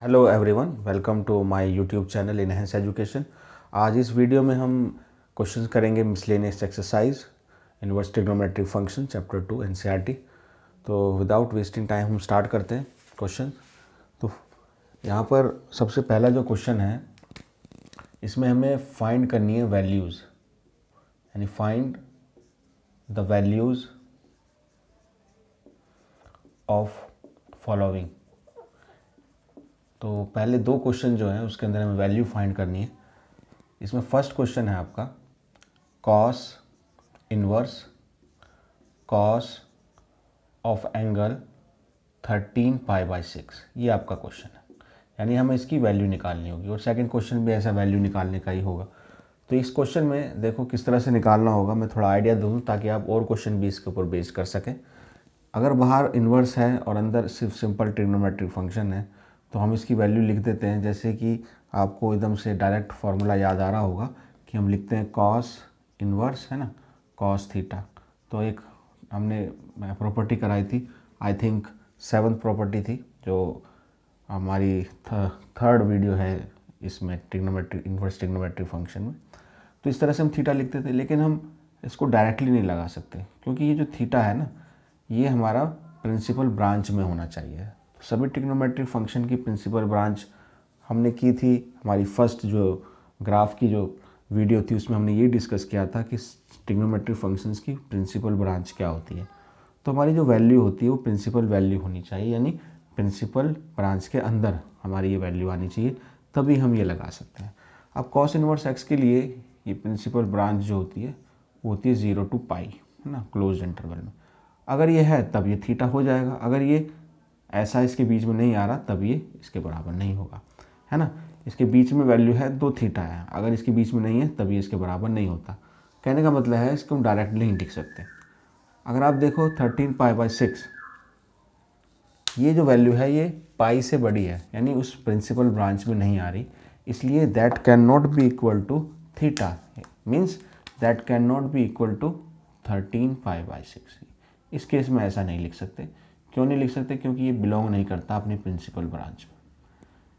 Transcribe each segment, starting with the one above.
Hello everyone, welcome to my YouTube channel Enhance Education. आज इस video में हम क्वेश्चन करेंगे miscellaneous exercise inverse trigonometric function chapter 2 NCERT. तो विदाउट वेस्टिंग टाइम हम स्टार्ट करते हैं क्वेश्चन। तो यहाँ पर सबसे पहला जो क्वेश्चन है, इसमें हमें फाइंड करनी है वैल्यूज़, यानी find the values of following. तो पहले दो क्वेश्चन जो हैं उसके अंदर हमें वैल्यू फाइंड करनी है। इसमें फर्स्ट क्वेश्चन है आपका cos inverse cos of angle 13π/6, ये आपका क्वेश्चन है, यानी हमें इसकी वैल्यू निकालनी होगी। और सेकंड क्वेश्चन भी ऐसा वैल्यू निकालने का ही होगा। तो इस क्वेश्चन में देखो किस तरह से निकालना होगा, मैं थोड़ा आइडिया दूँ ताकि आप और क्वेश्चन भी इसके ऊपर बेस कर सकें। अगर बाहर इन्वर्स है और अंदर सिर्फ सिंपल ट्रिग्नोमेट्रिक फंक्शन है तो हम इसकी वैल्यू लिख देते हैं, जैसे कि आपको एकदम से डायरेक्ट फार्मूला याद आ रहा होगा कि हम लिखते हैं कॉस इन्वर्स, है ना, कॉस थीटा। तो एक हमने प्रॉपर्टी कराई थी, आई थिंक 7th प्रॉपर्टी थी, जो हमारी थर्ड वीडियो है इसमें ट्रिग्नोमेट्रिक इन्वर्स ट्रिग्नोमेट्रिक फंक्शन में। तो इस तरह से हम थीटा लिखते थे, लेकिन हम इसको डायरेक्टली नहीं लगा सकते क्योंकि ये जो थीटा है ना, ये हमारा प्रिंसिपल ब्रांच में होना चाहिए। तो सभी ट्रिग्नोमेट्रिक फंक्शन की प्रिंसिपल ब्रांच हमने की थी। हमारी फर्स्ट जो ग्राफ की जो वीडियो थी उसमें हमने ये डिस्कस किया था कि ट्रिग्नोमेट्रिक फंक्शंस की प्रिंसिपल ब्रांच क्या होती है। तो हमारी जो वैल्यू होती है वो प्रिंसिपल वैल्यू होनी चाहिए, यानी प्रिंसिपल ब्रांच के अंदर हमारी ये वैल्यू आनी चाहिए, तभी हम ये लगा सकते हैं। अब कॉस इनवर्स एक्स के लिए ये प्रिंसिपल ब्रांच जो होती है वो होती है 0 to π, है ना, क्लोज इंटरवल में। अगर ये है तब ये थीटा हो जाएगा, अगर ये ऐसा इसके बीच में नहीं आ रहा तब ये इसके बराबर नहीं होगा, है ना। इसके बीच में वैल्यू है 2 थीटा है, अगर इसके बीच में नहीं है तब ये इसके बराबर नहीं होता। कहने का मतलब है इसको हम डायरेक्टली नहीं लिख सकते। अगर आप देखो 13π/6, ये जो वैल्यू है ये पाई से बड़ी है, यानी उस प्रिंसिपल ब्रांच में नहीं आ रही, इसलिए that can not be equal to theta, means that can not be equal to 13π/6। इस केस में ऐसा नहीं लिख सकते। क्यों नहीं लिख सकते? क्योंकि ये बिलोंग नहीं करता अपनी प्रिंसिपल ब्रांच में।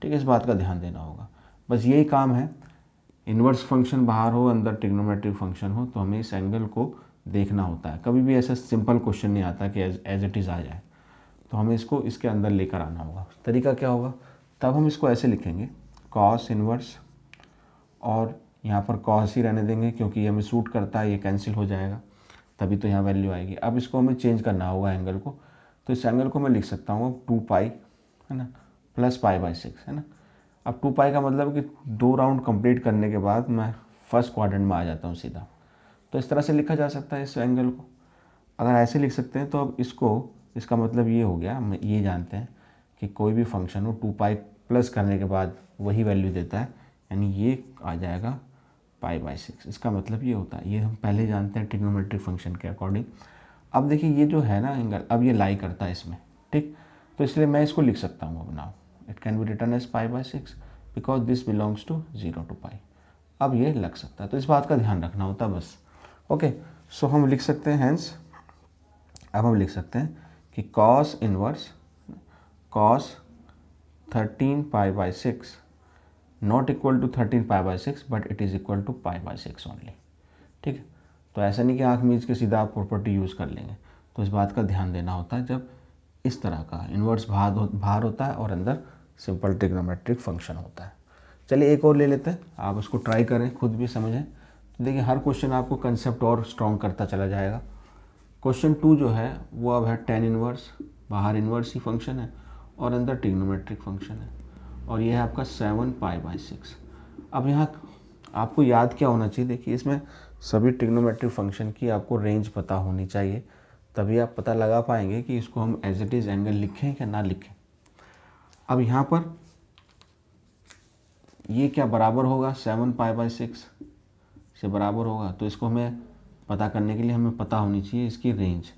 ठीक है, इस बात का ध्यान देना होगा। बस यही काम है, इन्वर्स फंक्शन बाहर हो, अंदर ट्रिग्नोमेट्रिक फंक्शन हो, तो हमें इस एंगल को देखना होता है। कभी भी ऐसा सिंपल क्वेश्चन नहीं आता कि एज इट इज़ आ जाए, तो हमें इसको इसके अंदर लेकर आना होगा। तरीका क्या होगा, तब हम इसको ऐसे लिखेंगे कॉस इन्वर्स, और यहाँ पर कॉस ही रहने देंगे क्योंकि ये हमें सूट करता है, ये कैंसिल हो जाएगा, तभी तो यहाँ वैल्यू आएगी। अब इसको हमें चेंज करना होगा एंगल को, तो इस एंगल को मैं लिख सकता हूँ 2π, है ना, प्लस π/6, है ना। अब 2π का मतलब कि 2 राउंड कंप्लीट करने के बाद मैं फर्स्ट क्वाड्रेंट में आ जाता हूँ सीधा। तो इस तरह से लिखा जा सकता है इस एंगल को। अगर ऐसे लिख सकते हैं तो अब इसको, इसका मतलब ये हो गया, हम ये जानते हैं कि कोई भी फंक्शन हो 2π प्लस करने के बाद वही वैल्यू देता है, यानी ये आ जाएगा π/6। इसका मतलब ये होता है, ये हम पहले जानते हैं ट्रिग्नोमेट्रिक फंक्शन के अकॉर्डिंग। अब देखिए ये जो है ना एंगल, अब ये लाई करता है इसमें, ठीक। तो इसलिए मैं इसको लिख सकता हूँ अब now it can be written as π/6 because this belongs to 0 to π। अब ये लग सकता है, तो इस बात का ध्यान रखना होता है बस। ओके, सो हम लिख सकते हैं हैंस, अब हम लिख सकते हैं कि cos inverse cos 13π/6 not equal to 13π/6 but it is equal to π/6 only. ठीक है, तो ऐसा नहीं कि आँख मीच के सीधा आप प्रॉपर्टी यूज़ कर लेंगे। तो इस बात का ध्यान देना होता है जब इस तरह का इन्वर्स बाहर होता है और अंदर सिंपल ट्रिग्नोमेट्रिक फंक्शन होता है। चलिए एक और ले लेते हैं, आप उसको ट्राई करें, खुद भी समझें। तो देखिए हर क्वेश्चन आपको कंसेप्ट और स्ट्रॉन्ग करता चला जाएगा। क्वेश्चन 2 जो है वो अब है tan इनवर्स, बाहर इन्वर्स ही फंक्शन है और अंदर ट्रिग्नोमेट्रिक फंक्शन है, और ये है आपका 7π/6। अब यहाँ आपको याद क्या होना चाहिए, देखिए इसमें सभी ट्रिग्नोमेट्रिक फंक्शन की आपको रेंज पता होनी चाहिए, तभी आप पता लगा पाएंगे कि इसको हम एज इट इज़ एंगल लिखें या ना लिखें। अब यहाँ पर ये क्या बराबर होगा, 7π/6 से बराबर होगा, तो इसको हमें पता करने के लिए हमें पता होनी चाहिए इसकी रेंज।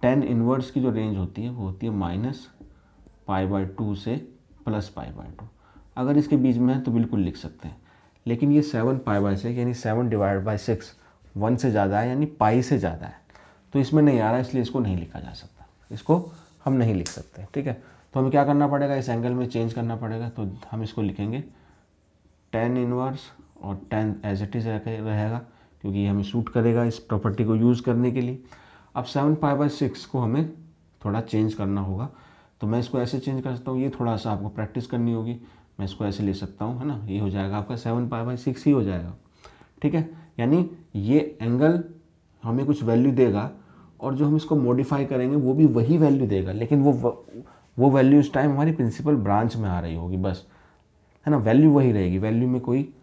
tan इनवर्स की जो रेंज होती है वो होती है -π/2 से +π/2। अगर इसके बीच में है तो बिल्कुल लिख सकते हैं, लेकिन ये 7π/6 यानी 7/6 1 से ज़्यादा है, यानी पाई से ज़्यादा है, तो इसमें नहीं आ रहा, इसलिए इसको नहीं लिखा जा सकता, इसको हम नहीं लिख सकते। ठीक है, तो हमें क्या करना पड़ेगा, इस एंगल में चेंज करना पड़ेगा। तो हम इसको लिखेंगे tan इनवर्स और tan एज इट इज़ रहेगा, क्योंकि ये हमें सूट करेगा इस प्रॉपर्टी को यूज़ करने के लिए। अब 7π/6 को हमें थोड़ा चेंज करना होगा, तो मैं इसको ऐसे चेंज कर सकता हूँ, ये थोड़ा सा आपको प्रैक्टिस करनी होगी। मैं इसको ऐसे ले सकता हूँ, है ना, ये हो जाएगा आपका 7π/6 ही हो जाएगा, ठीक है। यानी ये एंगल हमें कुछ वैल्यू देगा और जो हम इसको मॉडिफाई करेंगे वो भी वही वैल्यू देगा, लेकिन वो वैल्यू उस टाइम हमारी प्रिंसिपल ब्रांच में आ रही होगी बस, है ना। वैल्यू वही रहेगी, वैल्यू में कोई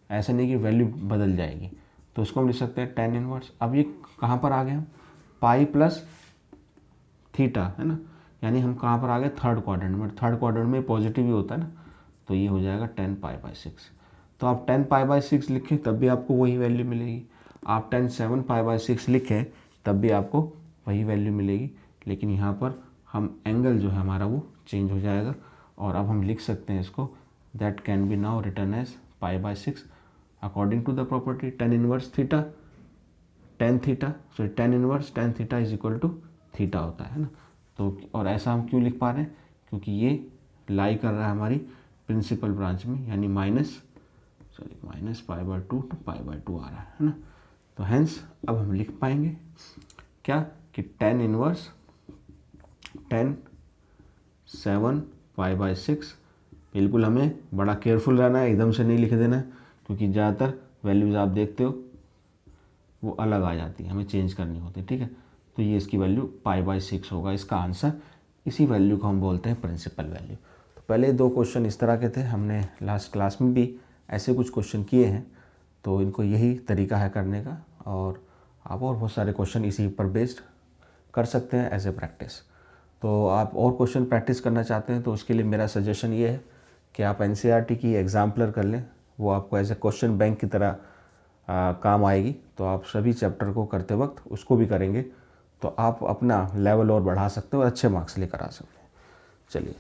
ऐसा नहीं कि वैल्यू बदल जाएगी। तो इसको हम लिख सकते हैं tan इनवर्स। अब ये कहाँ पर आ गए हम, पाई प्लस थीटा, है ना, यानी हम कहाँ पर आ गए, थर्ड क्वाड्रेंट में। थर्ड क्वाड्रेंट में पॉजिटिव ही होता है ना, तो ये हो जाएगा 10π/6। तो आप 10π/6 लिखें तब भी आपको वही वैल्यू मिलेगी, आप 7π/6 लिखें तब भी आपको वही वैल्यू मिलेगी, लेकिन यहाँ पर हम एंगल जो है हमारा वो चेंज हो जाएगा। और अब हम लिख सकते हैं इसको, that can be now written as π/6 according to the property tan inverse theta tan inverse tan theta is equal to theta होता है ना। तो और ऐसा हम क्यों लिख पा रहे हैं, क्योंकि ये लाई कर रहा है हमारी प्रिंसिपल ब्रांच में, यानी -π/2 टू π/2 आ रहा है ना। तो हेंस अब हम लिख पाएंगे क्या कि tan इनवर्स 7π/6, बिल्कुल हमें बड़ा केयरफुल रहना है, एकदम से नहीं लिख देना है, क्योंकि ज़्यादातर वैल्यूज़ आप देखते हो वो अलग आ जाती है, हमें चेंज करनी होती है, ठीक है। तो ये इसकी वैल्यू π/6 होगा, इसका आंसर। इसी वैल्यू को हम बोलते हैं प्रिंसिपल वैल्यू। तो पहले दो क्वेश्चन इस तरह के थे, हमने लास्ट क्लास में भी ऐसे कुछ क्वेश्चन किए हैं, तो इनको यही तरीका है करने का, और आप और बहुत सारे क्वेश्चन इसी पर बेस्ड कर सकते हैं एज ए प्रैक्टिस। तो आप और क्वेश्चन प्रैक्टिस करना चाहते हैं तो उसके लिए मेरा सजेशन ये है कि आप NCERT की एग्जाम्पलर कर लें, वो आपको एज ए क्वेश्चन बैंक की तरह काम आएगी। तो आप सभी चैप्टर को करते वक्त उसको भी करेंगे तो आप अपना लेवल और बढ़ा सकते हो और अच्छे मार्क्स लेकर आ सकते हैं। चलिए,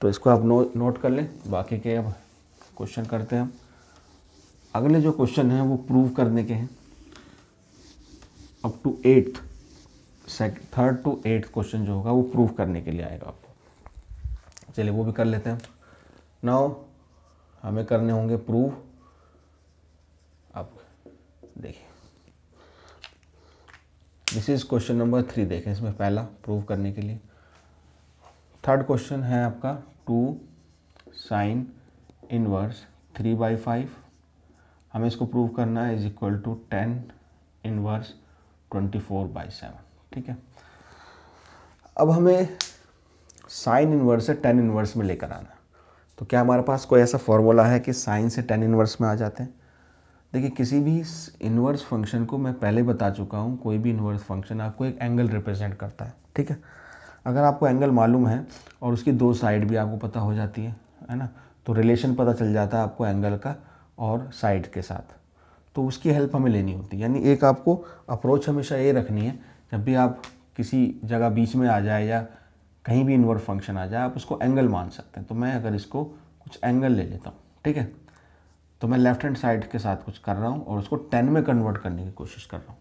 तो इसको आप नोट कर लें, बाकी के अब क्वेश्चन करते हैं हम। अगले जो क्वेश्चन हैं वो प्रूव करने के हैं, up to 8th, third to 8th question जो होगा वो प्रूव करने के लिए आएगा आपको। चलिए वो भी कर लेते हैं। नाउ हमें करने होंगे प्रूव। अब देखिए, दिस इज क्वेश्चन नंबर 3। देखें, इसमें पहला प्रूव करने के लिए थर्ड क्वेश्चन है आपका 2 sin इनवर्स 3/5, हमें इसको प्रूव करना है, is equal to tan inverse 24/7, ठीक है। अब हमें साइन इनवर्स से tan इनवर्स में लेकर आना है, तो क्या हमारे पास कोई ऐसा फॉर्मूला है कि साइन से tan इनवर्स में आ जाते हैं। देखिए, किसी भी इन्वर्स फंक्शन को मैं पहले बता चुका हूँ, कोई भी इन्वर्स फंक्शन आपको एक एंगल रिप्रेजेंट करता है, ठीक है। अगर आपको एंगल मालूम है और उसकी दो साइड भी आपको पता हो जाती है ना, तो रिलेशन पता चल जाता है आपको एंगल का और साइड के साथ, तो उसकी हेल्प हमें लेनी होती है। यानी एक आपको अप्रोच हमेशा ये रखनी है, जब भी आप किसी जगह बीच में आ जाए या कहीं भी इन्वर्स फंक्शन आ जाए, आप उसको एंगल मान सकते हैं। तो मैं अगर इसको कुछ एंगल ले लेता हूँ, ठीक है, तो मैं लेफ्ट हैंड साइड के साथ कुछ कर रहा हूँ और उसको 10 में कन्वर्ट करने की कोशिश कर रहा हूँ।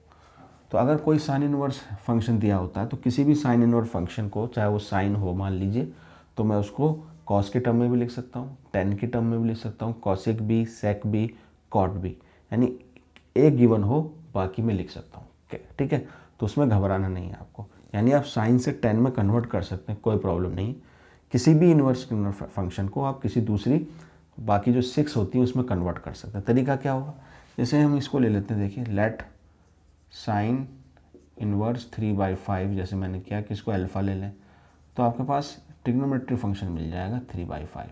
तो अगर कोई साइन इनवर्स फंक्शन दिया होता है, तो किसी भी साइन इनवर्स फंक्शन को, चाहे वो साइन हो मान लीजिए, तो मैं उसको कॉस के टर्म में भी लिख सकता हूँ, 10 के टर्म में भी लिख सकता हूँ, कॉसेक भी, सेक भी, कॉट भी, यानी एक गिवन हो बाकी में लिख सकता हूँ, ठीक है। तो उसमें घबराना नहीं है आपको, यानी आप साइन से 10 में कन्वर्ट कर सकते हैं, कोई प्रॉब्लम नहीं। किसी भी इनवर्स फंक्शन को आप किसी दूसरी बाकी जो 6 होती है उसमें कन्वर्ट कर सकते हैं। तरीका क्या होगा, जैसे हम इसको ले लेते हैं, देखिए लेट साइन इनवर्स 3/5, जैसे मैंने किया कि इसको अल्फ़ा ले लें, तो आपके पास ट्रिग्नोमेट्री फंक्शन मिल जाएगा 3/5।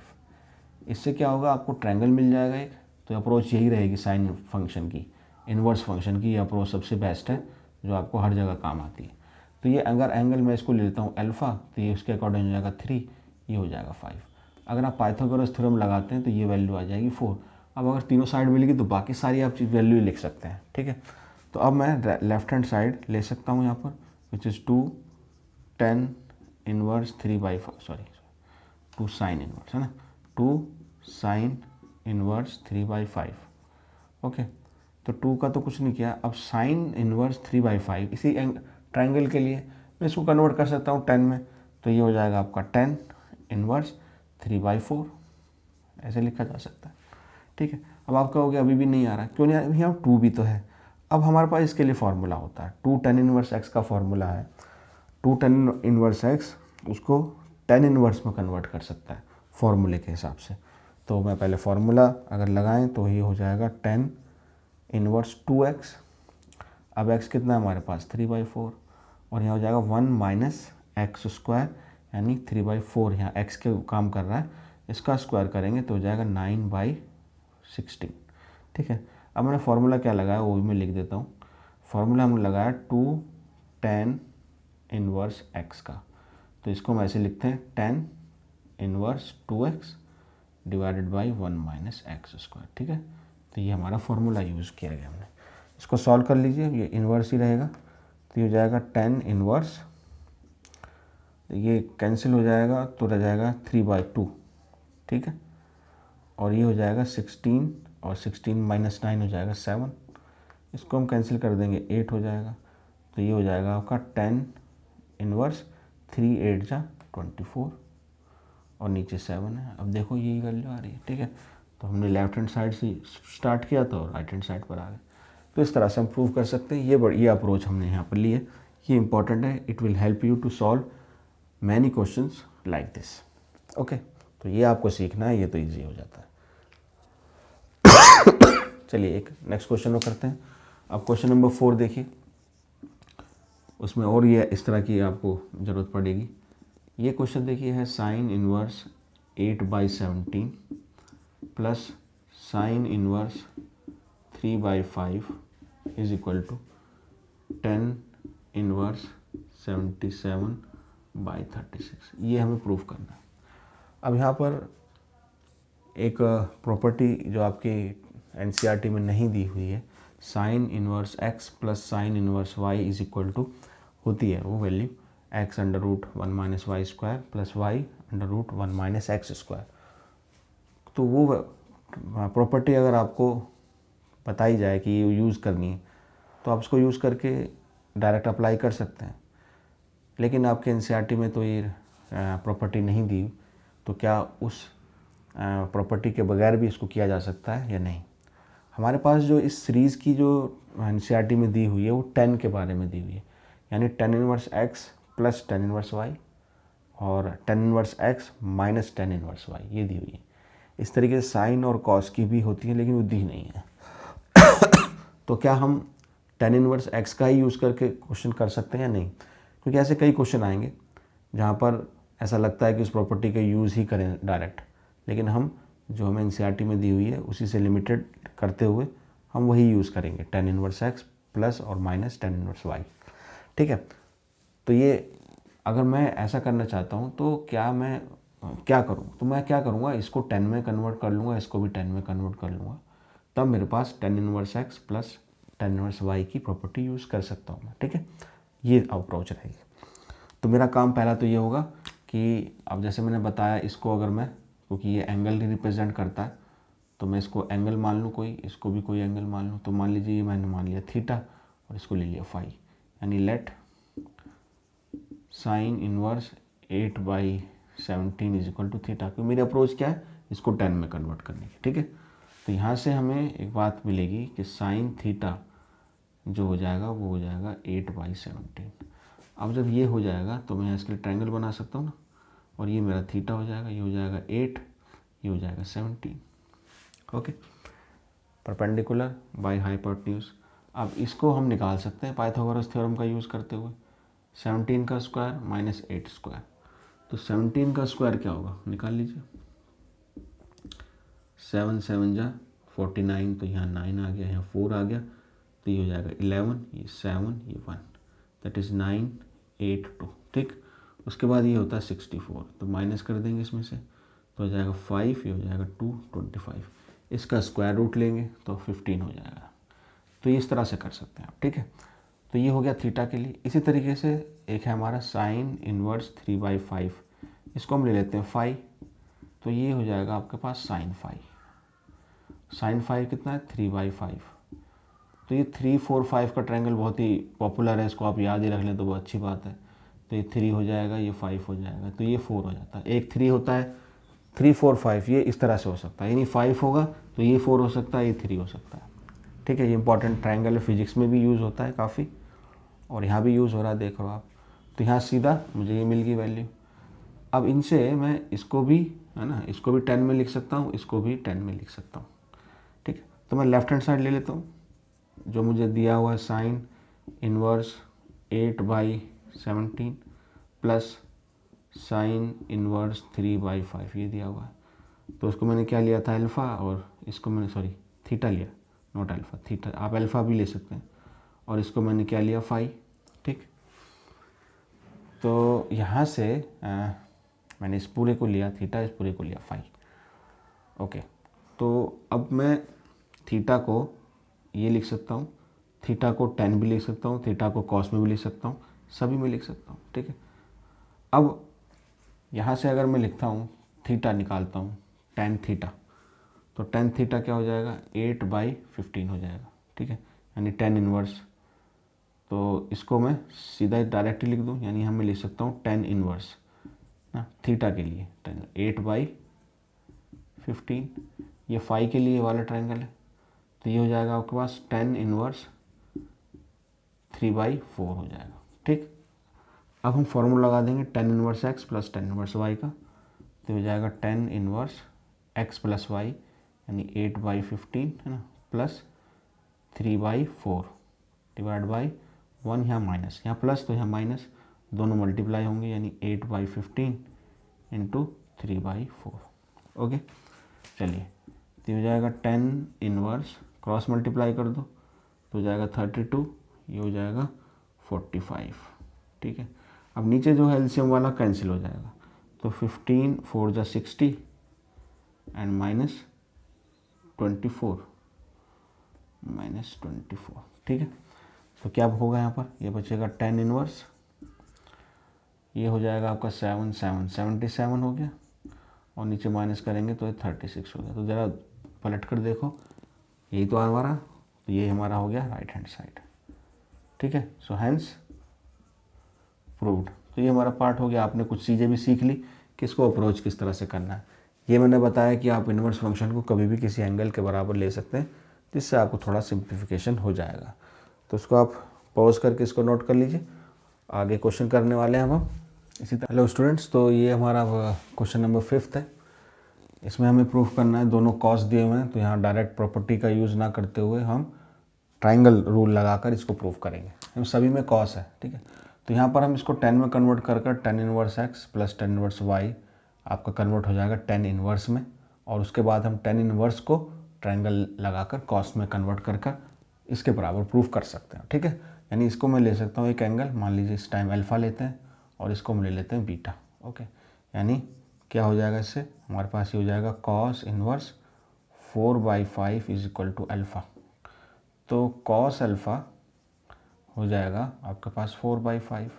इससे क्या होगा, आपको ट्रायंगल मिल जाएगा एक। तो अप्रोच यही रहेगी साइन फंक्शन की, इनवर्स फंक्शन की, ये अप्रोच सबसे बेस्ट है जो आपको हर जगह काम आती है। तो ये अगर एंगल मैं इसको ले लेता हूँ अल्फ़ा, तो ये उसके अकॉर्डिंग हो जाएगा 3, ये हो जाएगा 5। अगर आप पाइथागोरस थ्योरम लगाते हैं तो ये वैल्यू आ जाएगी 4। अब अगर तीनों साइड मिलेगी तो बाकी सारी आप वैल्यू लिख सकते हैं, ठीक है। तो अब मैं लेफ्ट हैंड साइड ले सकता हूँ यहाँ पर, which is 2 tan inverse 3/5, sorry 2 sine inverse, है ना, 2 साइन इनवर्स 3/5, ओके। तो 2 का तो कुछ नहीं किया। अब साइन इनवर्स 3/5, इसी ट्रायंगल के लिए मैं इसको कन्वर्ट कर सकता हूँ 10 में, तो ये हो जाएगा आपका 10 इनवर्स 3/4 ऐसे लिखा जा सकता है। ठीक है, अब आप कहोगे अभी भी नहीं आ रहा, क्यों नहीं आ रहा? यहाँ 2 भी तो है। अब हमारे पास इसके लिए फार्मूला होता है, 2 tan इनवर्स x का फार्मूला है। 2 tan इनवर्स x उसको tan इनवर्स में कन्वर्ट कर सकता है फार्मूले के हिसाब से। तो मैं पहले फार्मूला अगर लगाएं तो ये हो जाएगा tan इनवर्स 2x। अब x कितना है हमारे पास 3/4 और यहाँ हो जाएगा 1 माइनस एक्स स्क्वायर यानी 3/4। यहाँ x के काम कर रहा है, इसका स्क्वायर करेंगे तो हो जाएगा 9/16। ठीक है, अब मैंने फार्मूला क्या लगाया वो भी मैं लिख देता हूँ। फार्मूला हमने लगाया 2 tan इनवर्स x का, तो इसको हम ऐसे लिखते हैं tan inverse 2x divided by 1 minus x square. ठीक है, तो ये हमारा फार्मूला यूज़ किया गया हमने। इसको सॉल्व कर लीजिए, ये इन्वर्स ही रहेगा तो ये हो जाएगा tan इनवर्स, ये कैंसिल हो जाएगा तो रह जाएगा 3/2। ठीक है, और ये हो जाएगा 16 और 16 माइनस 9 हो जाएगा 7। इसको हम कैंसिल कर देंगे 8 हो जाएगा, तो ये हो जाएगा आपका tan इनवर्स 3 8 जा 24 और नीचे 7 है। अब देखो यही वैल्यू आ रही है। ठीक है, तो हमने लेफ्ट हैंड साइड से स्टार्ट किया था और राइट हैंड साइड पर आ गए। तो इस तरह से हम प्रूव कर सकते हैं। ये अप्रोच हमने यहाँ पर ली है, ये इंपॉर्टेंट है। It will help you to solve many questions like this. Okay, तो ये आपको सीखना है, ये तो ईजी हो जाता है। चलिए एक नेक्स्ट क्वेश्चन में करते हैं। अब क्वेश्चन नंबर 4 देखिए, उसमें और ये इस तरह की आपको ज़रूरत पड़ेगी। ये क्वेश्चन देखिए है sine inverse 8/17 plus sine inverse 3/5 is equal to 10 inverse 77/36। ये हमें प्रूफ करना है। अब यहाँ पर एक प्रॉपर्टी जो आपकी एनसीईआरटी में नहीं दी हुई है, sine inverse x plus sine inverse y is equal to होती है वो value x under root 1 minus y square plus y under root 1 minus x square. तो वो प्रॉपर्टी अगर आपको बताई जाए कि ये यूज़ करनी है तो आप उसको यूज़ करके डायरेक्ट अप्लाई कर सकते हैं, लेकिन आपके एनसीईआरटी में तो ये प्रॉपर्टी नहीं दी, तो क्या उस प्रॉपर्टी के बगैर भी इसको किया जा सकता है या नहीं? हमारे पास जो इस सीरीज़ की जो एनसीईआरटी में दी हुई है वो 10 के बारे में दी हुई है, यानी tan inverse x plus tan inverse y और tan inverse x minus tan inverse y, ये दी हुई है। इस तरीके से साइन और कॉस की भी होती है, लेकिन वो दी नहीं है। तो क्या हम tan इनवर्स x का ही यूज़ करके क्वेश्चन कर सकते हैं या नहीं? क्योंकि ऐसे कई क्वेश्चन आएंगे जहाँ पर ऐसा लगता है कि उस प्रॉपर्टी का यूज़ ही करें डायरेक्ट, लेकिन हम जो हमें एनसीईआरटी में दी हुई है उसी से लिमिटेड करते हुए हम वही यूज़ करेंगे, tan इनवर्स x प्लस और माइनस tan इनवर्स y। ठीक है, तो ये अगर मैं ऐसा करना चाहता हूँ तो मैं क्या करूँ? तो मैं क्या करूँगा, इसको 10 में कन्वर्ट कर लूँगा, इसको भी 10 में कन्वर्ट कर लूँगा, तब मेरे पास tan inverse x plus tan inverse y की प्रॉपर्टी यूज़ कर सकता हूँ मैं। ठीक है, ये अप्रोच रहेगी। तो मेरा काम पहला तो ये होगा कि अब जैसे मैंने बताया, इसको अगर मैं, क्योंकि ये एंगल ही रिप्रेजेंट करता है, तो मैं इसको एंगल मान लूँ कोई, इसको भी कोई एंगल मान लूँ। तो मान लीजिए ये मैंने मान लिया थीटा और इसको ले लिया फाई, यानी let sine inverse 8/17 is equal to theta. क्योंकि मेरी अप्रोच क्या है, इसको 10 में कन्वर्ट करने की। ठीक है, तो यहाँ से हमें एक बात मिलेगी कि साइन थीटा जो हो जाएगा वो हो जाएगा 8/17। अब जब ये हो जाएगा तो मैं इसके लिए ट्रायंगल बना सकता हूँ ना, और ये मेरा थीटा हो जाएगा, ये हो जाएगा 8, ये हो जाएगा 17। Okay, perpendicular by hypotenuse. अब इसको हम निकाल सकते हैं पाइथागोरस थ्योरम का यूज़ करते हुए, 17 का स्क्वायर माइनस 8 स्क्वायर। तो 17 का स्क्वायर क्या होगा, निकाल लीजिए। 7 7 जा 49, तो यहाँ 9 आ गया, यहाँ 4 आ गया, तो ये हो जाएगा 11, ये 7, ये 1, दैट इज़ 9 8 2। ठीक, उसके बाद ये होता है 64, तो माइनस कर देंगे इसमें से, तो हो जाएगा 5, ये हो जाएगा 2 25। इसका स्क्वायर रूट लेंगे तो 15 हो जाएगा। तो ये इस तरह से कर सकते हैं आप। ठीक है, तो ये हो गया थीटा के लिए। इसी तरीके से एक है हमारा साइन इनवर्स 3/5, इसको हम ले लेते हैं फाई, तो ये हो जाएगा आपके पास साइन फाई। साइन फाई कितना है 3/5। तो ये 3 4 5 का ट्रायंगल बहुत ही पॉपुलर है, इसको आप याद ही रख लें तो बहुत अच्छी बात है। तो ये 3 हो जाएगा, ये 5 हो जाएगा, तो ये 4 हो जाता है। एक 3 होता है, 3 4 5, ये इस तरह से हो सकता है, यानी 5 होगा तो ये 4 हो सकता है, ये 3 हो सकता है। ठीक है, ये इंपॉर्टेंट ट्रायंगल फिजिक्स में भी यूज़ होता है काफ़ी, और यहाँ भी यूज़ हो रहा है, देख रहे हो आप। तो यहाँ सीधा मुझे ये मिल गई वैल्यू। अब इनसे मैं इसको भी, है ना, इसको भी 10 में लिख सकता हूँ, इसको भी 10 में लिख सकता हूँ। ठीक है, तो मैं लेफ्ट हैंड साइड ले लेता हूँ, जो मुझे दिया हुआ है sine inverse 8/17 plus sine inverse 3/5, ये दिया हुआ है। तो उसको मैंने क्या लिया था, अल्फ़ा, और इसको मैंने सॉरी थीटा लिया, नॉट अल्फ़ा, थीटा, आप अल्फ़ा भी ले सकते हैं, और इसको मैंने क्या लिया, फाई। ठीक, तो यहाँ से मैंने इस पूरे को लिया थीटा, इस पूरे को लिया फाई। ओके, तो अब मैं थीटा को ये लिख सकता हूँ, थीटा को 10 भी लिख सकता हूँ, थीटा को कॉस में भी लिख सकता हूँ, सभी में लिख सकता हूँ। ठीक है, अब यहाँ से अगर मैं लिखता हूँ, थीटा निकालता हूँ, tan थीटा, तो tan थीटा क्या हो जाएगा, 8/15 हो जाएगा। ठीक है, यानी tan इनवर्स, तो इसको मैं सीधा डायरेक्टली लिख दूँ, यानी यहाँ मैं लिख सकता हूँ tan इनवर्स ना थीटा के लिए 8/15, ये फाई के लिए वाला ट्रायंगल है, तो ये हो जाएगा आपके पास tan इनवर्स 3/4 हो जाएगा। ठीक, अब हम फॉर्मूला लगा देंगे tan inverse x plus tan inverse y का, तो हो जाएगा tan inverse x plus y, यानी 8/15, है ना, प्लस 3/4 डिवाइड बाई 1, यहाँ माइनस, यहाँ प्लस तो यहाँ माइनस, दोनों मल्टीप्लाई होंगे, यानी 8/15 इंटू 3/4। ओके, चलिए, तो हो जाएगा tan इनवर्स, क्रॉस मल्टीप्लाई कर दो तो हो जाएगा 32, ये हो जाएगा 45। ठीक है, अब नीचे जो है एलसीएम वाला कैंसिल हो जाएगा, तो 15 4 जा 60 एंड माइनस 24 -24। ठीक है, तो क्या होगा यहाँ पर, ये बचेगा tan इनवर्स, ये हो जाएगा आपका 7 7 77 हो गया, और नीचे माइनस करेंगे तो ये 36 हो गया। तो ज़रा पलट कर देखो, यही तो हमारा, तो ये हमारा हो गया राइट हैंड साइड। ठीक है, सो हैंस प्रूव्ड। तो ये हमारा पार्ट हो गया, आपने कुछ चीज़ें भी सीख ली कि इसको अप्रोच किस तरह से करना है। ये मैंने बताया कि आप इनवर्स फंक्शन को कभी भी किसी एंगल के बराबर ले सकते हैं, जिससे आपको थोड़ा सिंप्लीफिकेशन हो जाएगा। तो उसको आप पॉज करके इसको नोट कर लीजिए, आगे क्वेश्चन करने वाले हैं हम इसी तरह। हेलो स्टूडेंट्स, तो ये हमारा क्वेश्चन नंबर 5 है। इसमें हमें प्रूफ करना है, दोनों कॉस दिए हुए हैं, तो यहाँ डायरेक्ट प्रॉपर्टी का यूज़ ना करते हुए हम ट्राइंगल रूल लगाकर इसको प्रूफ करेंगे। हम सभी में कॉस है। ठीक है, तो यहाँ पर हम इसको 10 में कन्वर्ट कर tan inverse x plus tan inverse y आपका कन्वर्ट हो जाएगा tan इनवर्स में, और उसके बाद हम tan इनवर्स को ट्राइंगल लगाकर कॉस में कन्वर्ट कर इसके बराबर प्रूफ कर सकते हैं। ठीक है, यानी इसको मैं ले सकता हूँ एक एंगल, मान लीजिए इस टाइम अल्फ़ा लेते हैं और इसको हम ले लेते हैं बीटा। ओके, यानी क्या हो जाएगा, इससे हमारे पास ये हो जाएगा cos inverse 4/5 is equal to alpha. तो कॉस अल्फ़ा हो जाएगा आपके पास 4/5।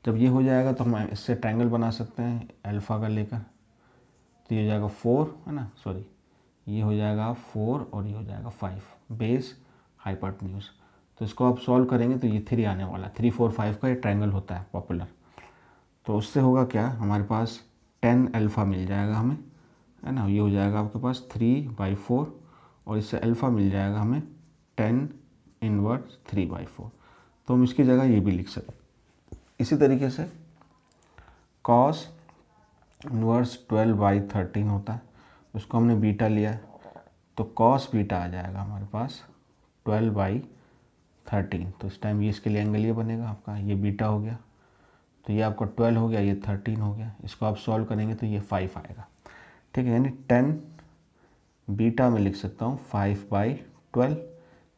जब ये हो जाएगा तो हम इससे ट्रायंगल बना सकते हैं अल्फ़ा का लेकर, तो ये हो जाएगा 4, है ना, सॉरी, ये हो जाएगा 4 और ये हो जाएगा 5, बेस हाइपोटेन्यूज। तो इसको आप सॉल्व करेंगे तो ये 3 आने वाला, 3 4 5 का ये ट्रायंगल होता है पॉपुलर। तो उससे होगा क्या, हमारे पास 10 अल्फ़ा मिल जाएगा हमें, है ना, ये हो जाएगा आपके पास 3/4, और इससे अल्फ़ा मिल जाएगा हमें 10 इनवर्स 3/4। तो हम इसकी जगह ये भी लिख सकते हैं। इसी तरीके से कॉस इनवर्स 12/13 होता है, उसको हमने बीटा लिया है, तो कॉस बीटा आ जाएगा हमारे पास 12/13। तो इस टाइम ये इसके लिए एंगल ये बनेगा आपका, ये बीटा हो गया, तो ये आपका 12 हो गया, ये 13 हो गया। इसको आप सॉल्व करेंगे तो ये 5 आएगा। ठीक है, यानी 10 बीटा में लिख सकता हूँ 5/12,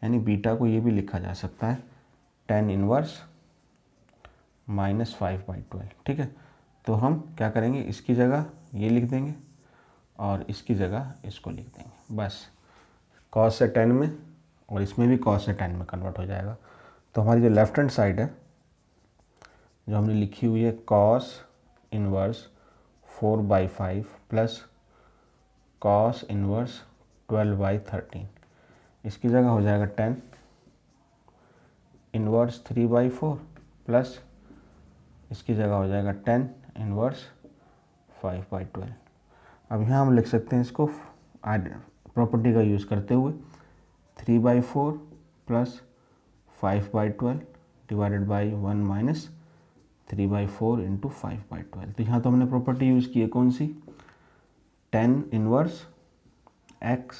यानी बीटा को ये भी लिखा जा सकता है tan इनवर्स -5/12। ठीक है, तो हम क्या करेंगे, इसकी जगह ये लिख देंगे और इसकी जगह इसको लिख देंगे, बस cos से tan में, और इसमें भी cos से tan में कन्वर्ट हो जाएगा। तो हमारी जो लेफ्ट हैंड साइड है जो हमने लिखी हुई है cos inverse 4/5 plus cos inverse 12/13, इसकी जगह हो जाएगा tan इनवर्स 3/4 प्लस इसकी जगह हो जाएगा 10 इनवर्स 5/12। अब यहाँ हम लिख सकते हैं इसको प्रॉपर्टी का यूज़ करते हुए 3/4 plus 5/12 divided by 1 minus 3/4 into 5/12। तो यहाँ तो हमने प्रॉपर्टी यूज़ की है कौन सी, 10 inverse x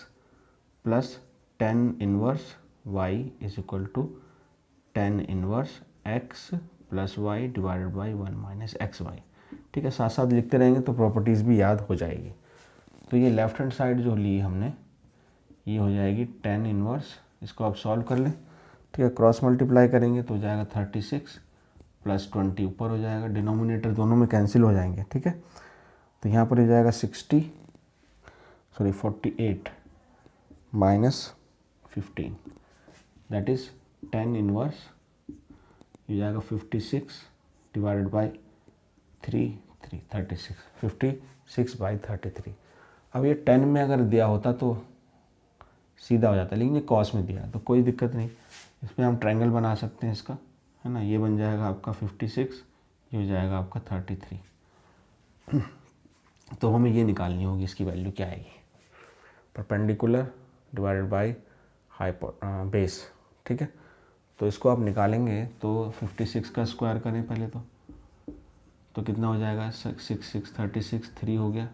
plus 10 inverse y is equal to 10 inverse x plus y divided by 1 minus x y. ठीक है, साथ साथ लिखते रहेंगे तो प्रॉपर्टीज़ भी याद हो जाएगी। तो ये लेफ्ट हैंड साइड जो ली हमने ये हो जाएगी 10 इनवर्स, इसको आप सॉल्व कर लें। ठीक है, क्रॉस मल्टीप्लाई करेंगे तो हो जाएगा 36 प्लस 20 ऊपर हो जाएगा, डिनोमिनेटर दोनों में कैंसिल हो जाएंगे। ठीक है, तो यहाँ पर हो जाएगा 48 माइनस 15 दैट इज़ 10 इनवर्स हो जाएगा 56 डिवाइडेड बाई 56/33। अब ये 10 में अगर दिया होता तो सीधा हो जाता, लेकिन ये कॉस में दिया तो कोई दिक्कत नहीं, इसमें हम ट्रायंगल बना सकते हैं इसका, है ना। ये बन जाएगा आपका 56, ये हो जाएगा आपका 33। तो हमें ये निकालनी होगी, इसकी वैल्यू क्या आएगी, परपेंडिकुलर डिवाइडेड बाई बेस। ठीक है, तो इसको आप निकालेंगे तो 56 का स्क्वायर करें पहले तो कितना हो जाएगा, 6 36 3 हो गया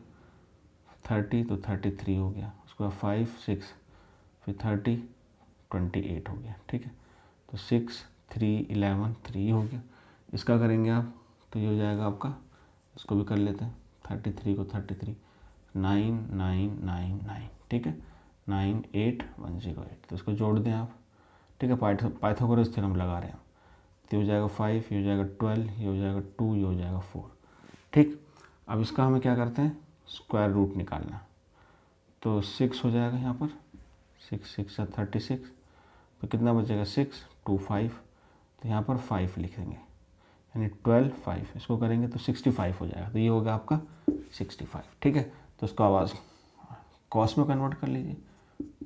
30, तो 33 हो गया, उसके बाद 5 6 फिर 30 28 हो गया। ठीक है, तो 6 3 11 3 हो गया। इसका करेंगे आप तो ये हो जाएगा आपका, इसको भी कर लेते हैं 33 को 33 9 9 9 9। ठीक है, 9 8 108, तो इसको जोड़ दें आप। ठीक है, पाइथागोरस थ्योरम लगा रहे हैं, तो ये हो जाएगा 5, ये हो जाएगा 12, ये हो जाएगा 2, ये हो जाएगा 4। ठीक, अब इसका हमें क्या करते हैं, स्क्वायर रूट निकालना। तो 6 हो जाएगा यहाँ पर, 6 6 36, तो कितना बचेगा 6 2 5, तो यहाँ पर 5 लिख देंगे, यानी 12 5, इसको करेंगे तो 65 हो जाएगा, तो ये होगा आपका 65। ठीक है, तो उसको आवाज़ कॉस में कन्वर्ट कर लीजिए,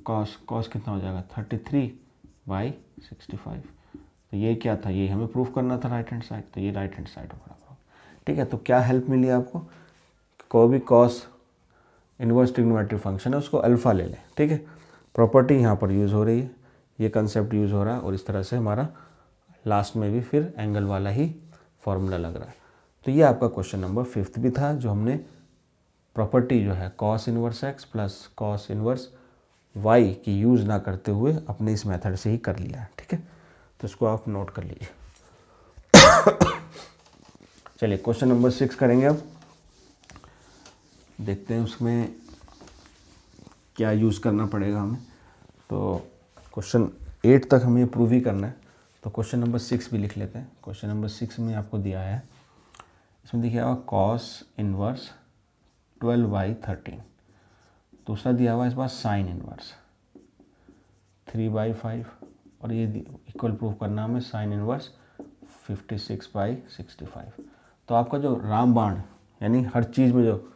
कॉस कितना हो जाएगा 33/65। तो ये क्या था, ये हमें प्रूफ करना था राइट हैंड साइड, तो ये राइट हैंड साइड होगा। ठीक है, तो क्या हेल्प मिली आपको, कोई भी कॉस इन्वर्स ट्रिग्नोमेट्रिक फंक्शन है उसको अल्फ़ा ले लें। ठीक है, प्रॉपर्टी यहाँ पर यूज़ हो रही है, ये कंसेप्ट यूज़ हो रहा है, और इस तरह से हमारा लास्ट में भी फिर एंगल वाला ही फॉर्मूला लग रहा है। तो ये आपका क्वेश्चन नंबर 5 भी था, जो हमने प्रॉपर्टी जो है cos inverse x plus cos inverse y की यूज़ ना करते हुए अपने इस मेथड से ही कर लिया है। ठीक है, तो इसको आप नोट कर लीजिए। चलिए क्वेश्चन नंबर 6 करेंगे, अब देखते हैं उसमें क्या यूज़ करना पड़ेगा हमें। तो क्वेश्चन 8 तक हमें प्रूव ही करना है, तो क्वेश्चन नंबर 6 भी लिख लेते हैं। क्वेश्चन नंबर 6 में आपको दिया है, इसमें देखिए हुआ कॉस इन्वर्स 12/13, दूसरा दिया हुआ इस बार साइन इन्वर्स 3/5, और ये इक्वल प्रूफ करना हमें साइन इन्वर्स 56/65। तो आपका जो रामबाण यानी हर चीज़ में जो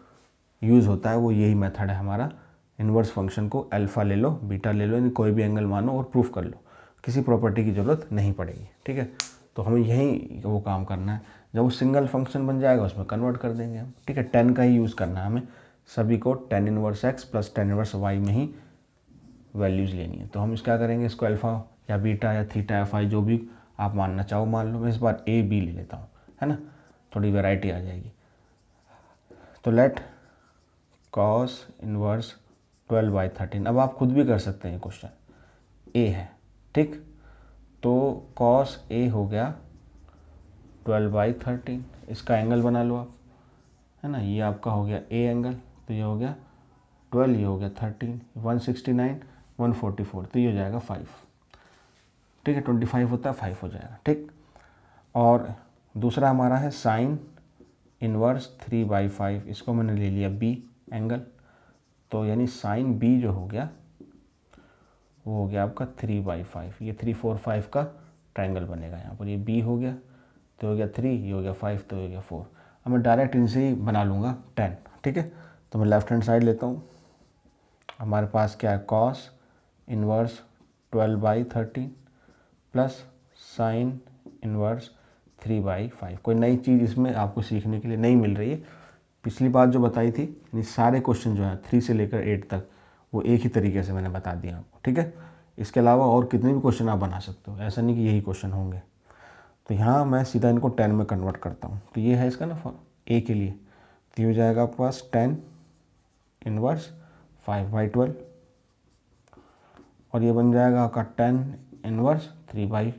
यूज़ होता है वो यही मेथड है हमारा, इन्वर्स फंक्शन को अल्फ़ा ले लो बीटा ले लो, यानी कोई भी एंगल मानो और प्रूफ कर लो, किसी प्रॉपर्टी की ज़रूरत नहीं पड़ेगी। ठीक है, तो हमें यही वो काम करना है, जब वो सिंगल फंक्शन बन जाएगा उसमें कन्वर्ट कर देंगे हम। ठीक है, 10 का ही यूज़ करना है हमें, सभी को 10 inverse x plus 10 inverse y में ही वैल्यूज़ लेनी है। तो हम क्या करेंगे, इसको अल्फ़ा या बीटा या थीटा या फाई जो भी आप मानना चाहो मान लो, मैं इस बार ए बी ले लेता हूँ, है ना, थोड़ी वैरायटी आ जाएगी। तो लेट कॉस इन्वर्स 12/13, अब आप खुद भी कर सकते हैं, क्वेश्चन ए है। ठीक, तो कॉस ए हो गया 12/13, इसका एंगल बना लो आप, है ना, ये आपका हो गया ए एंगल, तो ये हो गया 12, ये हो गया 13, 169 144, तो ये हो जाएगा 5। ठीक है, 25 होता है 5 हो जाएगा। ठीक, और दूसरा हमारा है साइन इन्वर्स 3/5, इसको मैंने ले लिया बी एंगल, तो यानी साइन बी जो हो गया वो हो गया आपका 3/5, ये 3 4 5 का ट्रायंगल बनेगा यहाँ पर, ये बी हो गया तो हो गया 3, ये हो गया 5, तो हो गया 4। अब मैं डायरेक्ट इनसे ही बना लूँगा 10। ठीक है, तो मैं लेफ्ट हैंड साइड लेता हूँ, हमारे पास क्या है cos inverse 12/13 plus sign inverse 3/5। कोई नई चीज़ इसमें आपको सीखने के लिए नहीं मिल रही है। पिछली बार जो बताई थी यानी सारे क्वेश्चन जो है 3 से लेकर 8 तक वो एक ही तरीके से मैंने बता दिया आपको, ठीक है। इसके अलावा और कितने भी क्वेश्चन आप बना सकते हो, ऐसा नहीं कि यही क्वेश्चन होंगे। तो यहाँ मैं सीधा इनको 10 में कन्वर्ट करता हूँ। तो ये है इसका ना ए के लिए, तो ये हो जाएगा आपके पास 10 इनवर्स 5/12 और ये बन जाएगा आपका 10 इनवर्स 3/4।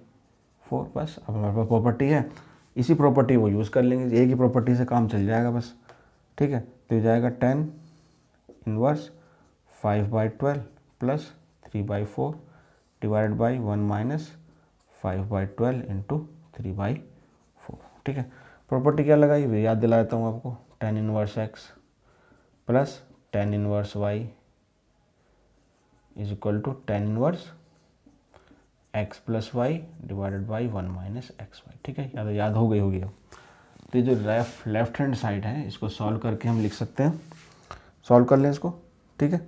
बस अब हमारे पास प्रॉपर्टी है, इसी प्रॉपर्टी वो यूज़ कर लेंगे, एक ही प्रॉपर्टी से काम चल जाएगा बस, ठीक है। तो ये जाएगा 10 inverse 5/12 plus 3/4 divided by 1 minus 5/12 into 3/4, ठीक है। प्रॉपर्टी क्या लगाई हुई याद दिला देता हूँ आपको, 10 inverse x plus 10 inverse y is equal to 10 inverse x plus y divided by 1 minus x y, ठीक है। याद हो गई होगी अब। तो ये जो लेफ्ट हैंड साइड है इसको सॉल्व करके हम लिख सकते हैं, सॉल्व कर लें इसको, ठीक है।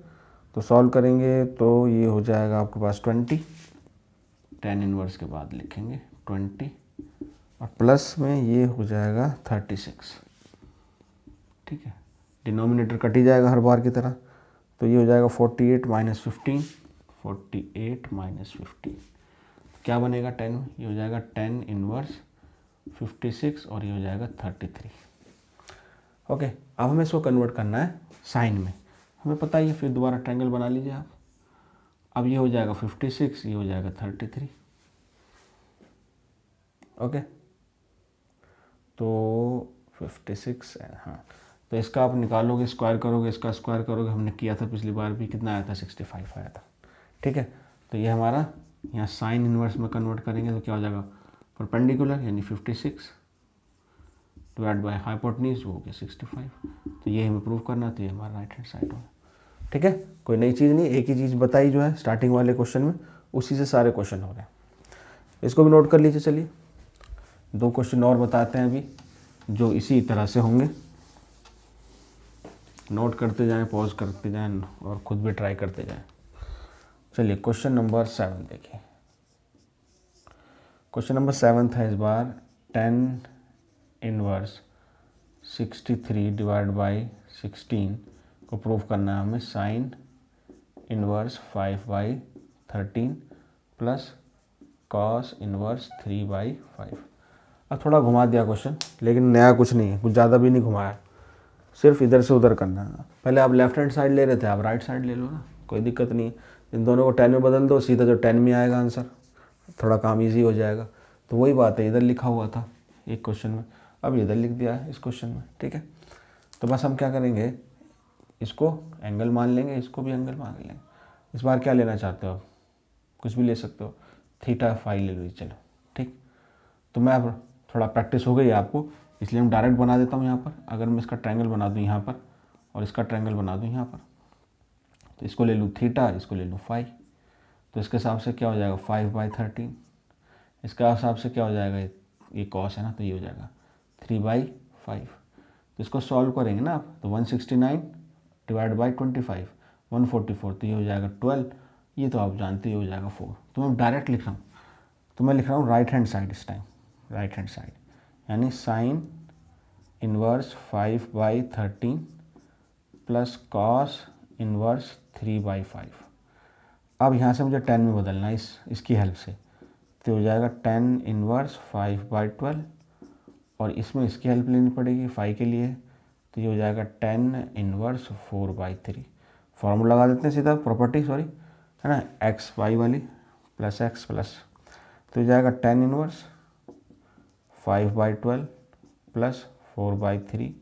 तो सॉल्व करेंगे तो ये हो जाएगा आपके पास 20, 10 इनवर्स के बाद लिखेंगे 20 और प्लस में ये हो जाएगा 36, ठीक है। डिनोमिनेटर कट ही जाएगा हर बार की तरह, तो ये हो जाएगा 48 माइनस 15, 48 माइनस 15 क्या बनेगा 10 में, ये हो जाएगा 10 इनवर्स 56 और ये हो जाएगा 33। ओके, अब हमें इसको कन्वर्ट करना है साइन में, हमें पता ही है, फिर दोबारा ट्रायंगल बना लीजिए आप। अब ये हो जाएगा 56, ये हो जाएगा 33। ओके, तो 56 हाँ, तो इसका आप निकालोगे, स्क्वायर करोगे, इसका स्क्वायर करोगे, हमने किया था पिछली बार भी, कितना आया था 65 आया था, ठीक है। तो ये हमारा यहाँ साइन इनवर्स में कन्वर्ट करेंगे तो क्या हो जाएगा, परपेंडिकुलर यानी 56 डिवाइड बाय हाइपोटेन्यूज वो हो गया 65। तो ये हमें प्रूव करना, तो ये हमारा राइट हैंड साइड होगा, ठीक है। कोई नई चीज़ नहीं, एक ही चीज़ बताई जो है स्टार्टिंग वाले क्वेश्चन में, उसी से सारे क्वेश्चन हो रहे हैं। इसको भी नोट कर लीजिए। चलिए 2 क्वेश्चन और बताते हैं अभी जो इसी तरह से होंगे, नोट करते जाएं, पॉज करते जाएं और खुद भी ट्राई करते जाएं। चलिए क्वेश्चन नंबर 7 देखिए। क्वेश्चन नंबर 7 है इस बार 10 इनवर्स 63 डिवाइड बाई 16 को प्रूव करना है हमें sine inverse 5/13 plus cos inverse 3/5। अब थोड़ा घुमा दिया क्वेश्चन, लेकिन नया कुछ नहीं है, कुछ ज़्यादा भी नहीं घुमाया, सिर्फ इधर से उधर करना है। पहले आप लेफ्ट हैंड साइड ले रहे थे, आप राइट साइड ले लो ना, कोई दिक्कत नहीं है। इन दोनों को 10 में बदल दो, सीधा जो 10 में आएगा आंसर, थोड़ा काम इजी हो जाएगा। तो वही बात है, इधर लिखा हुआ था एक क्वेश्चन में, अब इधर लिख दिया है इस क्वेश्चन में, ठीक है। तो बस हम क्या करेंगे, इसको एंगल मान लेंगे, इसको भी एंगल मान लेंगे। इस बार क्या लेना चाहते हो आप, कुछ भी ले सकते हो, थीटा फाई ले लो, चलो ठीक। तो मैं अब थोड़ा प्रैक्टिस हो गई है आपको, इसलिए मैं डायरेक्ट बना देता हूँ यहाँ पर। अगर मैं इसका ट्रायंगल बना दूँ यहाँ पर और इसका ट्रायंगल बना दूँ यहाँ पर, तो इसको ले लूँ थीटा, इसको ले लूँ फाई, तो इसके हिसाब से क्या हो जाएगा 5/13, इसके हिसाब से क्या हो जाएगा, ये कॉस है ना, तो ये हो जाएगा 3/5। तो इसको सॉल्व करेंगे ना आप, तो 169 डिवाइड बाई 25 144, तो ये हो जाएगा 12, ये तो आप जानते ही हो जाएगा 4। तो मैं डायरेक्ट लिख रहा हूँ, तो मैं लिख रहा हूँ राइट हैंड साइड इस टाइम, राइट हैंड साइड यानी sine inverse 5/13 plus cos inverse 3/5। अब यहाँ से मुझे 10 में बदलना है इसकी हेल्प से, तो हो जाएगा 10 इनवर्स 5/12 और इसमें इसकी हेल्प लेनी पड़ेगी 5 के लिए, तो ये हो जाएगा 10 इनवर्स 4/3। फॉर्मूला लगा देते हैं सीधा, प्रॉपर्टी सॉरी, है ना, एक्स वाई वाली प्लस एक्स प्लस, तो हो जाएगा 10 inverse 5/12 plus 4/3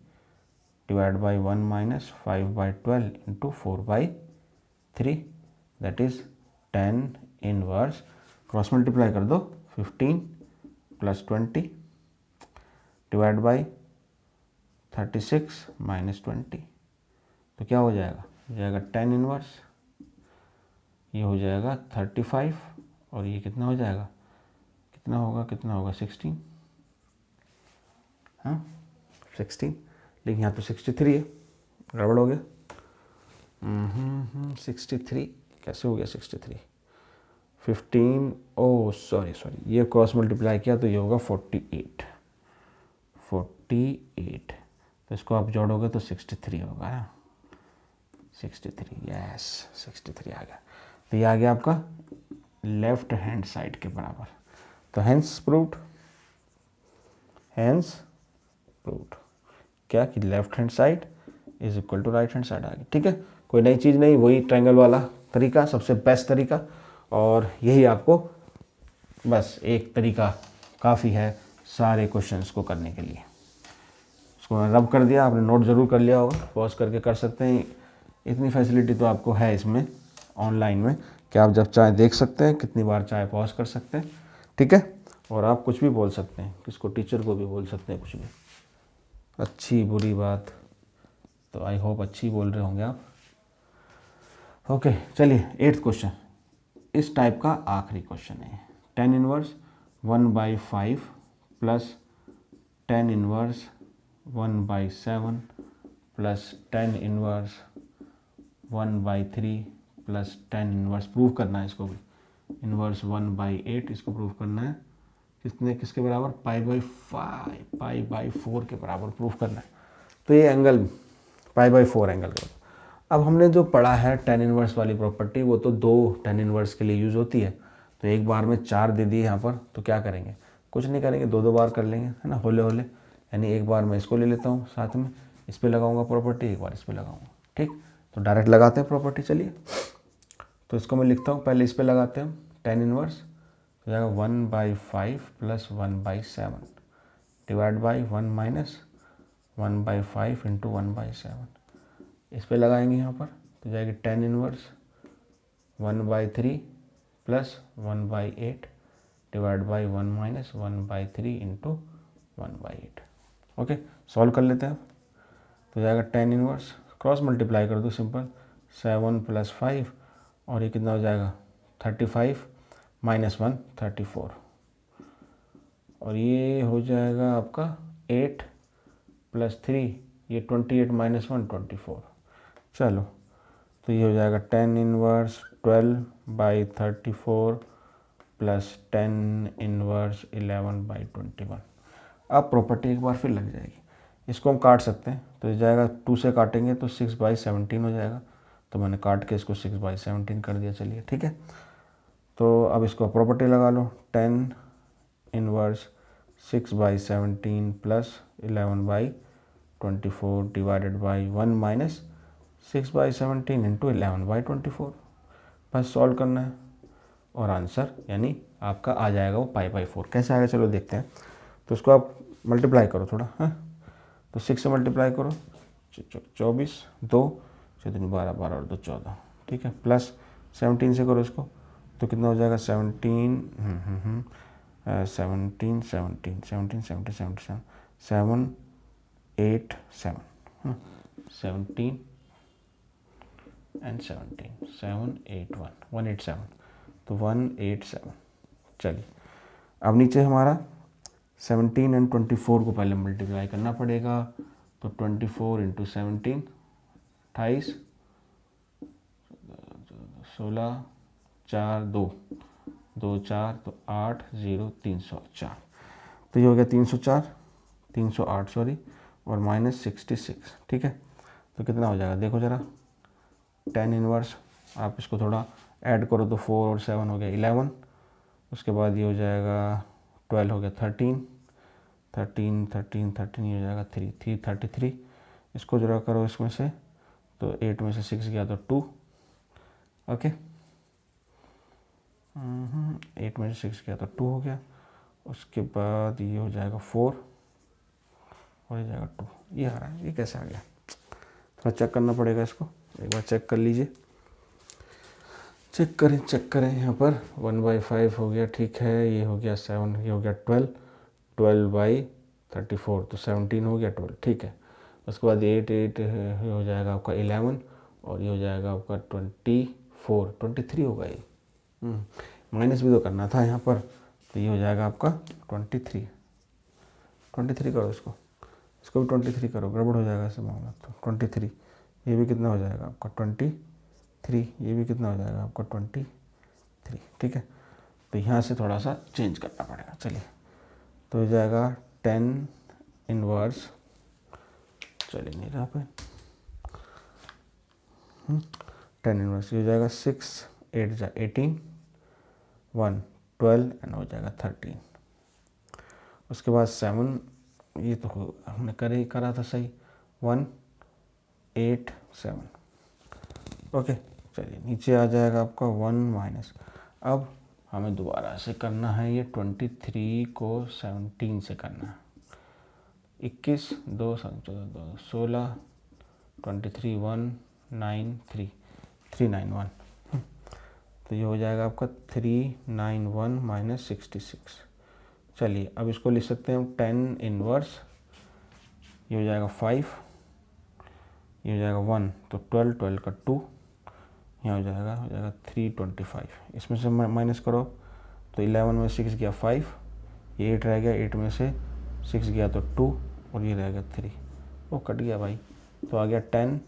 divide by 1 minus 5/12 into 4/3, that is 10 inverse, cross multiply कर दो, 15 प्लस 20 डिवाइड बाई 36 माइनस 20, तो क्या हो जाएगा, हो जाएगा 10 इनवर्स, ये हो जाएगा 35 और ये कितना हो जाएगा, कितना होगा 16, हाँ 16, लेकिन यहाँ तो 63 है, गड़बड़ हो गया। 63 कैसे हो गया 63, 15 ओ सॉरी ये क्रॉस मल्टीप्लाई किया तो ये होगा 48, 48, तो इसको आप जोड़ोगे तो 63 होगा ना, 63, यस 63 आ गया। तो ये आ गया आपका लेफ्ट हैंड साइड के बराबर। तो हेंस प्रूव्ड, हेंस प्रूव्ड क्या कि left hand side is equal to right hand side आ गया। ठीक है, कोई नई चीज़ नहीं, वही ट्रायंगल वाला तरीका सबसे बेस्ट तरीका, और यही आपको बस एक तरीका काफ़ी है सारे क्वेश्चंस को करने के लिए। इसको रब कर दिया, आपने नोट ज़रूर कर लिया होगा, पॉज करके कर सकते हैं। इतनी फैसिलिटी तो आपको है इसमें ऑनलाइन में कि आप जब चाहे देख सकते हैं, कितनी बार चाहे पॉज कर सकते हैं। ठीक है, और आप कुछ भी बोल सकते हैं, किसको, टीचर को भी बोल सकते हैं कुछ भी, अच्छी बुरी बात। तो आई होप अच्छी बोल रहे होंगे आप। ओके चलिए 8th क्वेश्चन इस टाइप का आखिरी क्वेश्चन है। tan inverse 1/5 plus tan inverse 1/7 plus tan inverse 1/3 plus tan inverse prove करना है इसको भी, इनवर्स 1/8 इसको प्रूव करना है, कितने किसके बराबर, पाई/4 के बराबर प्रूव करना है। तो ये एंगल पाई/4 एंगल का। अब हमने जो पढ़ा है tan इनवर्स वाली प्रॉपर्टी, वो तो 2 tan इनवर्स के लिए यूज़ होती है। तो एक बार में 4 दे दिए यहाँ पर, तो क्या करेंगे, कुछ नहीं करेंगे, 2 बार कर लेंगे, है ना, होले होले। यानी एक बार मैं इसको ले लेता हूँ साथ में, इस पर लगाऊंगा प्रॉपर्टी, एक बार इस पर लगाऊंगा। ठीक, तो डायरेक्ट लगाते हैं प्रॉपर्टी। चलिए, तो इसको मैं लिखता हूँ, पहले इस पर लगाते हैं हम tan इनवर्स, तो जाएगा 1/5 plus 1/7 divide by 1 minus 1/5 into 1/7। इस पे लगाएंगे यहाँ पर, तो जाएगी tan inverse 1/3 plus 1/8 divide by 1 minus 1/3 into 1/8। Okay, solve कर लेते हैं। तो जाएगा tan इनवर्स, क्रॉस मल्टीप्लाई कर दो सिंपल, 7 प्लस 5, और ये कितना हो जाएगा 35 माइनस 1 34, और ये हो जाएगा आपका 8 प्लस 3, ये 28 माइनस 1 24। चलो, तो ये हो जाएगा tan inverse 12/34 plus tan inverse 11/21। अब प्रॉपर्टी एक बार फिर लग जाएगी, इसको हम काट सकते हैं, तो ये जाएगा 2 से काटेंगे तो 6/17 हो जाएगा। तो मैंने काट के इसको 6/17 कर दिया। चलिए ठीक है, तो अब इसको प्रॉपर्टी लगा लो, tan inverse 6/17 plus 11/24 divided by 1 minus 6/17 into 11/24। बस सॉल्व करना है, और आंसर यानी आपका आ जाएगा वो पाई/4। कैसे आएगा चलो देखते हैं। तो उसको आप मल्टीप्लाई करो थोड़ा, है तो 6 से मल्टीप्लाई करो, 24, 2 4 12 12 और 2 14। ठीक है, प्लस 17 से करो इसको, तो कितना हो जाएगा 17 17 17 17 17 77 7 8 7 17 एंड 17 7 8 1 187, तो 187। चलिए, अब नीचे हमारा 17 एंड 24 को पहले मल्टीप्लाई करना पड़ेगा, तो 24 इंटू 17 28, 16 4 2 2 4, तो 8 0 304। तो ये हो गया 304 308 सॉरी, और माइनस 66। ठीक है, तो कितना हो जाएगा देखो ज़रा, tan इनवर्स आप इसको थोड़ा ऐड करो तो 4 और 7 हो गया 11, उसके बाद ये हो जाएगा 12 हो गया 13 13 13 13, ये हो जाएगा 3 3 33। इसको जरा करो इसमें से, तो 8 में से 6 गया तो 2। ओके, 8 में से 6 गया तो 2 हो गया। उसके बाद ये हो जाएगा 4 और ये जाएगा 2। ये आ रहा है, ये कैसे आ गया, थोड़ा चेक करना पड़ेगा इसको, एक बार चेक कर लीजिए। चेक करें यहाँ पर 1/5 हो गया, ठीक है, ये हो गया 7, ये हो गया 12 12/34, तो 17 हो गया 12। ठीक है, उसके बाद 8 8 हो जाएगा आपका 11, और ये हो जाएगा आपका 24 23 होगा ये, माइनस भी तो करना था यहाँ पर, तो ये हो जाएगा आपका 23 23 करो इसको भी 23 करो, गड़बड़ हो जाएगा ऐसे मामला। तो 23, ये भी कितना हो जाएगा आपका 23, ये भी कितना हो जाएगा आपका 23। ठीक है, तो यहाँ से थोड़ा सा चेंज करना पड़ेगा। चलिए, तो हो जाएगा 10 इनवर्स, चलिए नहीं रहा पे, 10 इनवर्स, ये हो जाएगा 6 8 जा 18, 1 12 एंड हो जाएगा 13। उसके बाद 7, ये तो हमने करा था सही, 1 8 7। ओके, चलिए नीचे आ जाएगा आपका 1 माइनस। अब हमें दोबारा से करना है, ये 23 को 17 से करना है, 21 2 7 14 2 16, 23 1 9 3 391, तो ये हो जाएगा आपका 391 माइनस 66। चलिए अब इसको लिख सकते हैं हम 10 इनवर्स, ये हो जाएगा 5, ये हो जाएगा 1, तो 12 12 का 2, यहाँ हो जाएगा 325। इसमें से माइनस करो तो 11 में 6 गया 5, ये 8 रह गया, 8 में से 6 गया तो 2, और ये रह गया 3, वो कट गया भाई। तो आ गया 10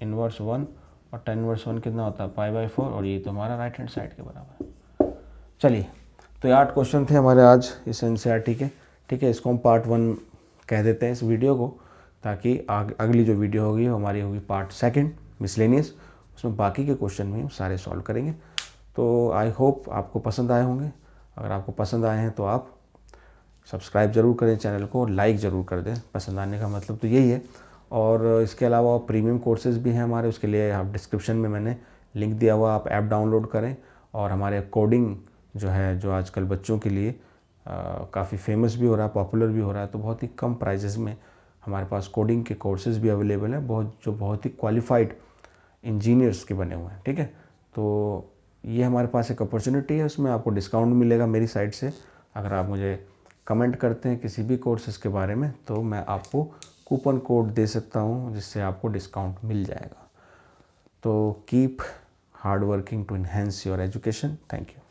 इनवर्स 1, और 10 इनवर्स 1 कितना होता है π/4, और ये तो हमारा राइट हैंड साइड के बराबर है। चलिए, तो ये 8 क्वेश्चन थे हमारे आज इस NCERT के, ठीक है। इसको हम पार्ट 1 कह देते हैं इस वीडियो को, ताकि अगली जो वीडियो होगी वो हमारी होगी पार्ट 2 मिसलेनियस, उसमें बाकी के क्वेश्चन भी हम सारे सॉल्व करेंगे। तो आई होप आपको पसंद आए होंगे। अगर आपको पसंद आए हैं तो आप सब्सक्राइब ज़रूर करें चैनल को, और लाइक ज़रूर कर दें। पसंद आने का मतलब तो यही है। और इसके अलावा प्रीमियम कोर्सेज भी हैं हमारे, उसके लिए आप डिस्क्रिप्शन में मैंने लिंक दिया हुआ, आप ऐप डाउनलोड करें। और हमारे कोडिंग जो है, जो आजकल बच्चों के लिए काफ़ी फेमस भी हो रहा है, पॉपुलर भी हो रहा है, तो बहुत ही कम प्राइजेज़ में हमारे पास कोडिंग के कोर्सेज भी अवेलेबल हैं, बहुत ही क्वालिफाइड इंजीनियर्स के बने हुए हैं, ठीक है। तो ये हमारे पास एक अपॉर्चुनिटी है, उसमें आपको डिस्काउंट मिलेगा मेरी साइड से। अगर आप मुझे कमेंट करते हैं किसी भी कोर्सेज के बारे में, तो मैं आपको कूपन कोड दे सकता हूँ, जिससे आपको डिस्काउंट मिल जाएगा। तो keep hard working to enhance your education. Thank you.